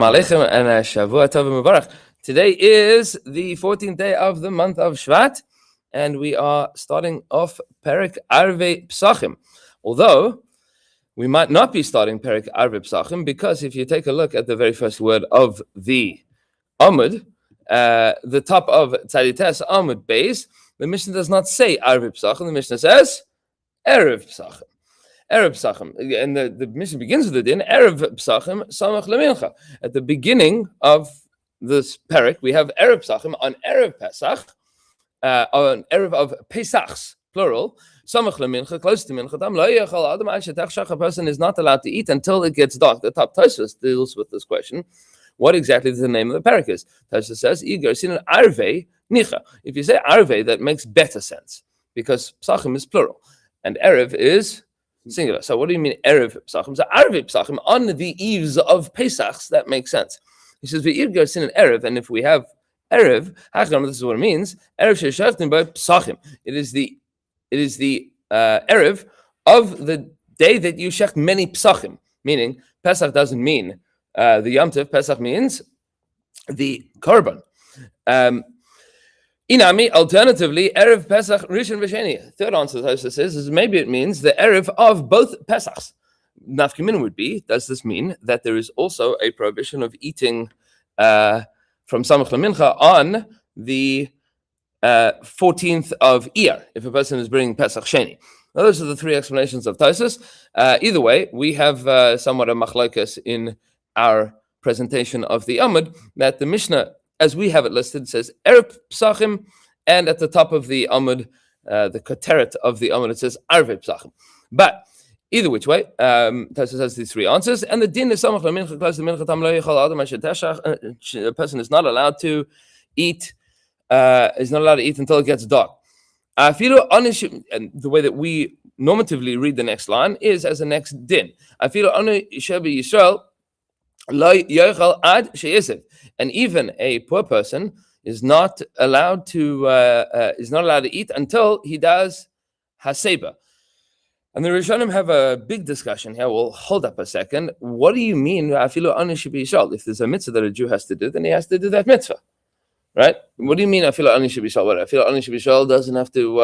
Alechem and Shavua Tov Mubarak. Today is the 14th day of the month of Shvat, and we are starting off Perek Arvei Pesachim. Although we might not be starting Perek Arvei Pesachim, because if you take a look at the very first word of the Amud, the top of Tzadites Amud base, the Mishnah does not say Arvei Pesachim. The Mishnah says Erev Pesachim. Erev Pesachim, and the mission begins with the din Erev Pesachim Samach Lemincha. At the beginning of this parak, we have Erev Pesachim on Erev Pesach, on Erev of Pesachs, plural. Samach Lemincha, close to Mincha. A person is not allowed to eat until it gets dark. The top Tosfos deals with this question. What exactly the name of the parak is? Tosfos says Igar Sin Arvei Nicha. If you say Arvei, that makes better sense because Pesachim is plural and Erev is singular. So what do you mean Erev Pesachim? So Arvei Pesachim on the eves of Pesachs, that makes sense. He says Ve'ir sin an Erev, and if we have Erev, this is what it means. Erev she'shachtim by Pesachim. It is the Erev of the day that you shecht many Pesachim. Meaning Pesach doesn't mean the Yom Tov. Pesach means the Korban. Inami, alternatively, Erev Pesach Rishon V'Sheni. Third answer, Tosfos says, is maybe it means the Erev of both Pesachs. Nafka Mina would be, does this mean that there is also a prohibition of eating from Samach Lemincha on the 14th of Iyar, if a person is bringing Pesach Sheni? Now, those are the three explanations of Tosfos. Either way, we have somewhat a machlokas in our presentation of the Amud, that the Mishnah, as we have it listed, says Erev Pesachim, and at the top of the Amud, the koteret of the Amud, it says Arvei Pesachim. But either which way, Tosfos has these three answers, and the din is Samach Lemincha, close to Mincha Tam Lo Yechal Adam Asher Teshach. A person is not allowed to eat, until it gets dark. And the way that we normatively read the next line is as the next din. And even a poor person is not allowed to eat until he does haseba. And the Rishonim have a big discussion here. We'll hold up a second. What do you mean? If there's a mitzvah that a Jew has to do, then he has to do that mitzvah, right? What do you mean? Doesn't have to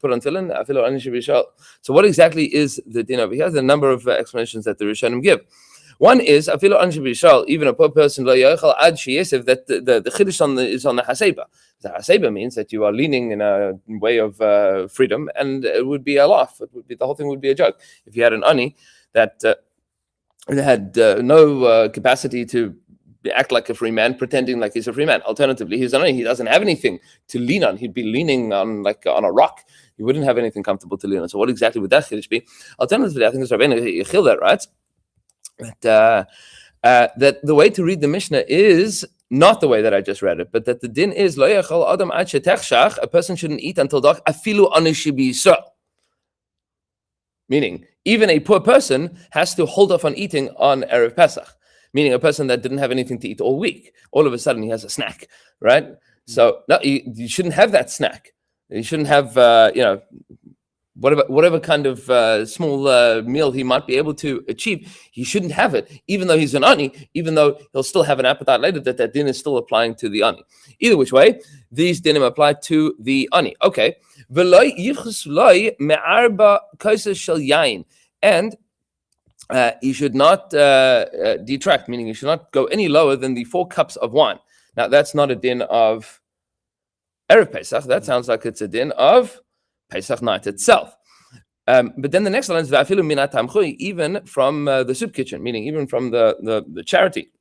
put on tefillin. So what exactly is the din over here? There's a number of explanations that the Rishonim give. One is even a poor person that the chiddush is on the haseba. The haseba means that you are leaning in a way of freedom, and it would be a laugh. The whole thing would be a joke. If you had an ani that had no capacity to act like a free man, pretending like he's a free man. Alternatively, he's an ani. He doesn't have anything to lean on. He'd be leaning on on a rock. He wouldn't have anything comfortable to lean on. So what exactly would that chiddush be? Alternatively, I think it's Rabbeinu Yechil that writes that the way to read the Mishnah is not the way that I just read it, but that the din is lo yachal adam ad shetechshach, a person shouldn't eat until dark, afilu anish b'Yisrael. Meaning, even a poor person has to hold off on eating on Erev Pesach. Meaning, a person that didn't have anything to eat all week, all of a sudden he has a snack, right? So no, you shouldn't have that snack. You shouldn't have whatever kind of small meal he might be able to achieve, he shouldn't have it, even though he's an ani, even though he'll still have an appetite later, that din is still applying to the ani. Either which way, these dinim apply to the ani. Okay. And you should not detract, meaning you should not go any lower than the 4 cups of wine. Now, that's not a din of Erev Pesach. That sounds like it's a din of Pesach night itself. But then the next line is V'afilu minat tamchui, even from the soup kitchen, meaning even from the charity.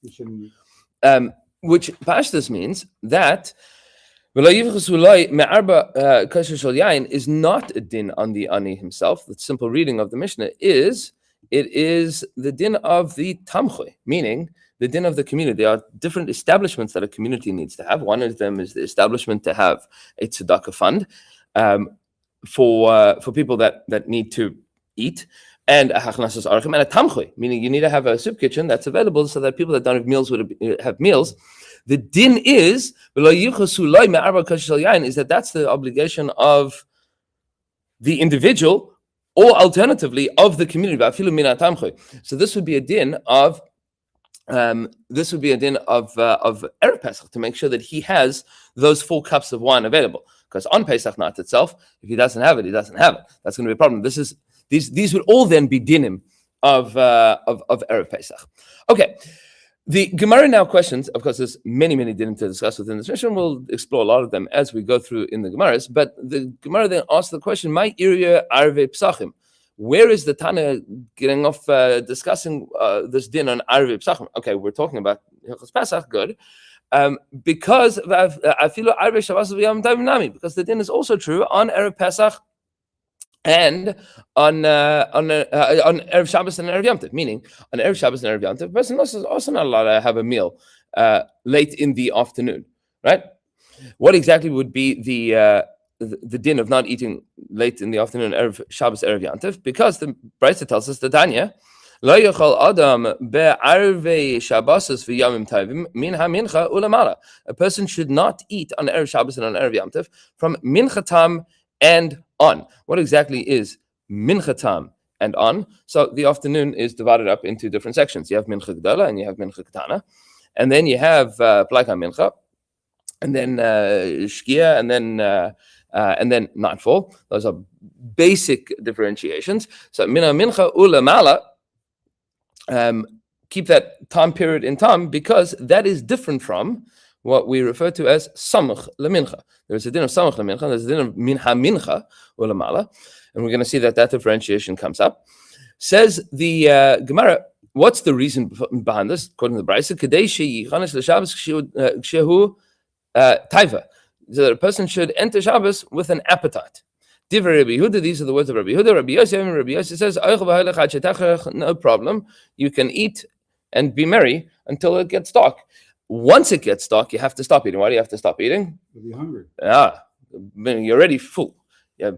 Which pashtus means that is not a din on the ani himself. The simple reading of the Mishnah is the din of the tamchui, meaning the din of the community. There are different establishments that a community needs to have. One of them is the establishment to have a tzedakah fund for people that need to eat, and a hachnasas archim, and a tamchui, meaning you need to have a soup kitchen that's available so that people that don't have meals would have meals. The din is that that's the obligation of the individual, or alternatively of the community. So this would be a din of this would be a din of Erev Pesach to make sure that he has those 4 cups of wine available. Because on Pesach night itself, if he doesn't have it, he doesn't have it. That's going to be a problem. These would all then be dinim of Erev Pesach. Okay. The Gemara now questions, of course, there's many dinim to discuss within this mission. We'll explore a lot of them as we go through in the Gemaras. But the Gemara then asks the question, "My iria arve Pesachim." Where is the Tana getting off discussing this din on arve Pesachim? Okay, we're talking about Hilchos Pesach, good. Because I feel arve Shabbos v'yom tovim nami, because the din is also true on Erev Pesach and on Erev Shabbos and Erev Yom Tov, meaning on Erev Shabbos and Erev Yom Tov, the person is also not allowed to have a meal late in the afternoon, right? What exactly would be the din of not eating late in the afternoon, Erev Shabbos, Erev Yom Tov? Because the Brisa tells us, the Tanya, Lo yochal adam be'arvei Shabbosos v'yomim tovim min ha-mincha ulamala. A person should not eat on Erev Shabbos and on Erev Yom Tov from mincha tam and on. What exactly is mincha tam and on? So the afternoon is divided up into different sections. You have mincha gdola and you have mincha ketana, and then you have plaika mincha, and then shkia, and then nightfall. Those are basic differentiations. So mina mincha ulamala, keep that time period in time, because that is different from what we refer to as samach lemincha. There's a din of samach lemincha, there's a din of min ha-mincha ulamala, and we're going to see that differentiation comes up. Says the Gemara, what's the reason behind this? According to the Brisa, kadei sheyichanes l'Shabbos kshehu taiva, so that a person should enter Shabbos with an appetite. Divrei Rabbi Yehuda, these are the words of Rabbi Yehuda. Rabbi Yossi says, no problem, you can eat and be merry until it gets dark. Once it gets dark, you have to stop eating. Why do you have to stop eating? You'll be hungry. You're already full. Yeah,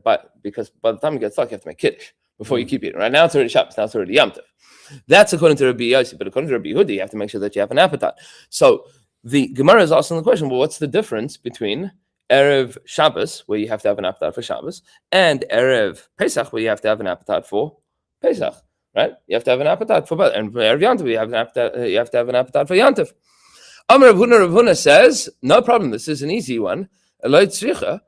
because by the time it gets dark, you have to make kiddush before you keep eating. Right now, it's already Shabbos. Now it's already Yom Tov. That's according to Rabbi Yossi. But according to Rabbi Yehuda, you have to make sure that you have an appetite. So the Gemara is asking the question: well, what's the difference between Erev Shabbos, where you have to have an appetite for Shabbos, and Erev Pesach, where you have to have an appetite for Pesach? Right? You have to have an appetite for both. And for Erev Yom Tov, you have to have an appetite for Yom Tov. Amar Rav Huna says, no problem, this is an easy one. It's true.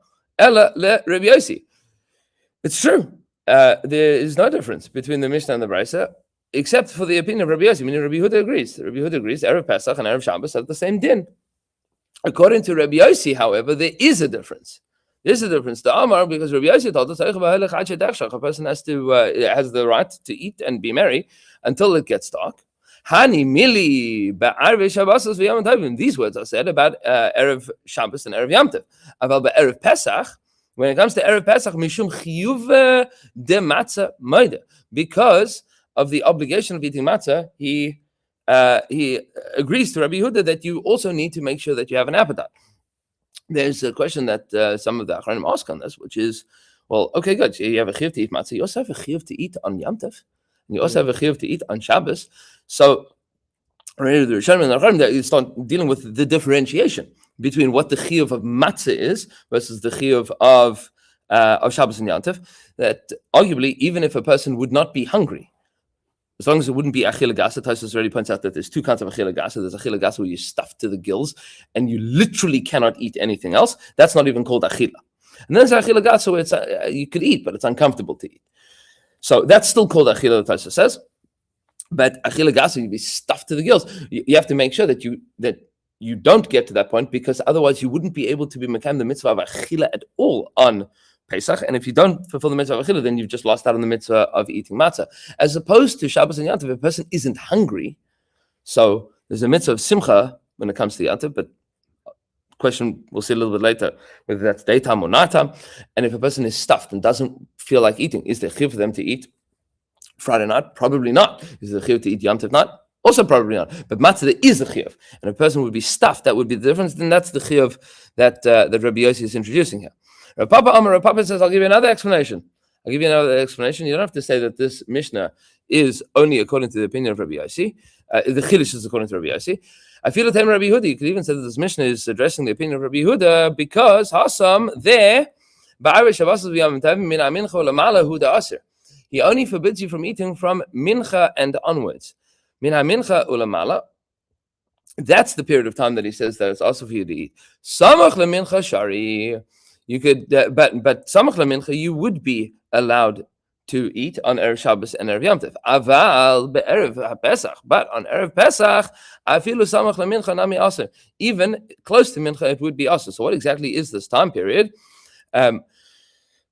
There is no difference between the Mishnah and the Brisa, except for the opinion of Rabbi Yossi. Meaning Rabbi Yehuda agrees. Rabbi Yehuda agrees Erev Pesach and Erev Shabbos have the same din. According to Rabbi Yossi, however, there is a difference. There's a difference to Amar, because Rabbi Yossi told us a person has the right to eat and be merry until it gets dark. Hani mili be'arve Shabbosos v'yom tovim. These words are said about Erev Shabbos and Erev Yom Tov. Aval be'erev Pesach, when it comes to Erev Pesach, mishum chiyuv de matzah moide, because of the obligation of eating matzah, he agrees to Rabbi Yehuda that you also need to make sure that you have an appetite. There's a question that some of the Achronim ask on this, which is, well, okay, good. So you have a chiyuv to eat matzah. You also have a chiyuv to eat on Yom Tov. And you also have a chiyuv to eat on Shabbos. So, you start dealing with the differentiation between what the chiyuv of matzah is versus the chiyuv of Shabbos and Yom Tov. That arguably, even if a person would not be hungry, as long as it wouldn't be achila gasa, Tosfos already points out that there's 2 kinds of achila gasa. There's achila gasa where you stuff to the gills and you literally cannot eat anything else. That's not even called achila. And then there's achila gasa where it's you could eat, but it's uncomfortable to eat. So that's still called achila, the Tosfos says. But achila gasa, you be stuffed to the gills. You have to make sure that you don't get to that point, because otherwise you wouldn't be able to be mekayem the mitzvah of achila at all on Pesach. And if you don't fulfill the mitzvah of achila, then you've just lost out on the mitzvah of eating matzah. As opposed to Shabbos and Yom Tov, if a person isn't hungry, so there's a mitzvah of simcha when it comes to Yom Tov, but question we'll see a little bit later whether that's daytime or nighttime. And if a person is stuffed and doesn't feel like eating, is there chiyuv for them to eat Friday night? Probably not. Is there chiyuv to eat Yom Tov night? Also probably not. But matzah, there is a chiyuv, and a person would be stuffed. That would be the difference. Then that's the chiyuv that Rabbi Yossi is introducing here. Rav Papa says, I'll give you another explanation. You don't have to say that this Mishnah is only according to the opinion of Rabbi Yossi. The Chiddush is according to Rabbi Yossi. I feel the time Rabbi Yehuda. You could even say that this Mishnah is addressing the opinion of Rabbi Yehuda, because Hasam there, he only forbids you from eating from mincha and onwards. Minha mincha ulamala, That's the period of time that he says that it's also for you to eat. Samach lemincha shari. You could, but samach lemincha, you would be allowed to eat on Erev Shabbos and Erev Yom Tov. Aval be'erev Pesach, but on Erev Pesach, afilu samach lemincha nami aser. Even close to mincha, it would be aser. So what exactly is this time period?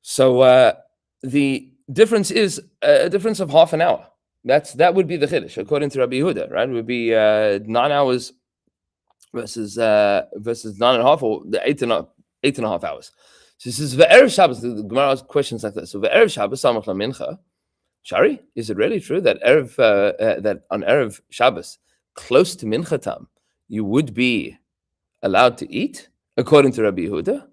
So the difference is a difference of half an hour. That would be the chiddush according to Rabbi Yehuda, right? It would be 9 hours versus 9.5, or the 8.5 hours. So this is ve'erev Shabbos. The Gemara asks questions like that. So ve'erev Shabbos samach lamincha. Shari, is it really true that that on Erev Shabbos, close to mincha time, you would be allowed to eat according to Rabbi Yehuda?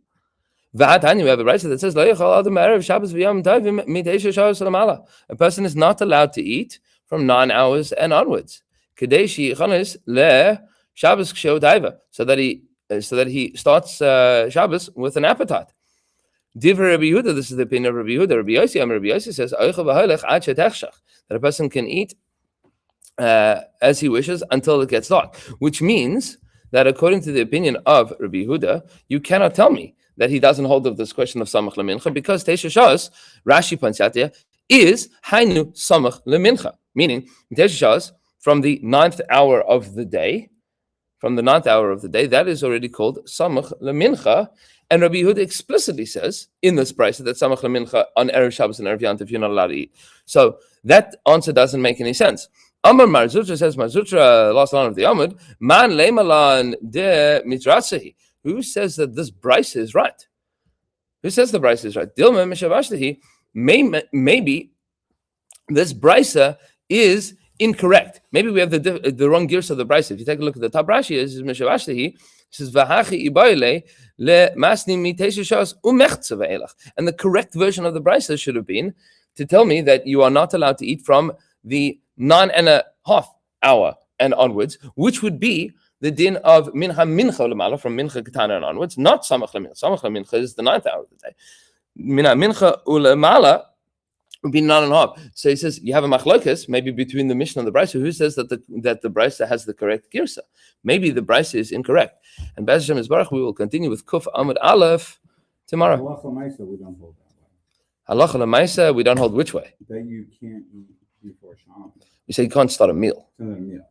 V'hatani, we have a brayso that says, "Lo yachal adam erev Shabbos v'yom tovim mitesha shabbos lamala." A person is not allowed to eat from 9 hours and onwards. Kedei sheyichanis le Shabbos k'sheu taiva, so that he starts Shabbos with an appetite. Divrei Rabbi Yehuda, this is the opinion of Rabbi Yehuda. Rabbi Yossi says, that a person can eat as he wishes until it gets dark, which means that according to the opinion of Rabbi Yehuda, you cannot tell me that he doesn't hold of this question of samach lemincha, because Teisha Shas, Rashi points out there, is hainu samach lemincha, meaning Teisha Shas, from the 9th hour of the day, that is already called samach lemincha. And Rabbi Yehuda explicitly says in this price that samach lemincha on Erev Shabbos and Erev Yom Tov you're not allowed to eat. So that answer doesn't make any sense. Amar Mar Zutra says, Mar Zutra, last line of the Amud, man leimalan de mitratzehi. Who says that this brisa is right? Who says the brisa is right? Dilma mishavashlehi. Maybe this brisa is incorrect. Maybe we have the wrong gears of the brisa. If you take a look at the top Rashi, it says mishavashlehi. Says v'hachi ibayle le masni mitesha shas umechza ve'elach. And the correct version of the brisa should have been to tell me that you are not allowed to eat from the 9.5 hour and onwards, which would be the din of mincha lemala, from mincha ketana and onwards, not samach lemincha. Samach lemincha is the 9th hour of the day. Mincha ulemala would be 9.5. So he says you have a machlokes maybe between the Mishnah and the Brisa. Who says that the Brisa has the correct girsa? Maybe the Brisa is incorrect. And Be'ez Hashem Yisbarach, we will continue with Kuf Amud Aleph tomorrow. Halacha Maisa, we don't hold that way. Halacha Lemaisa, we don't hold which way? That you can't eat before Shabbos. You say you can't start a meal. It's not a meal.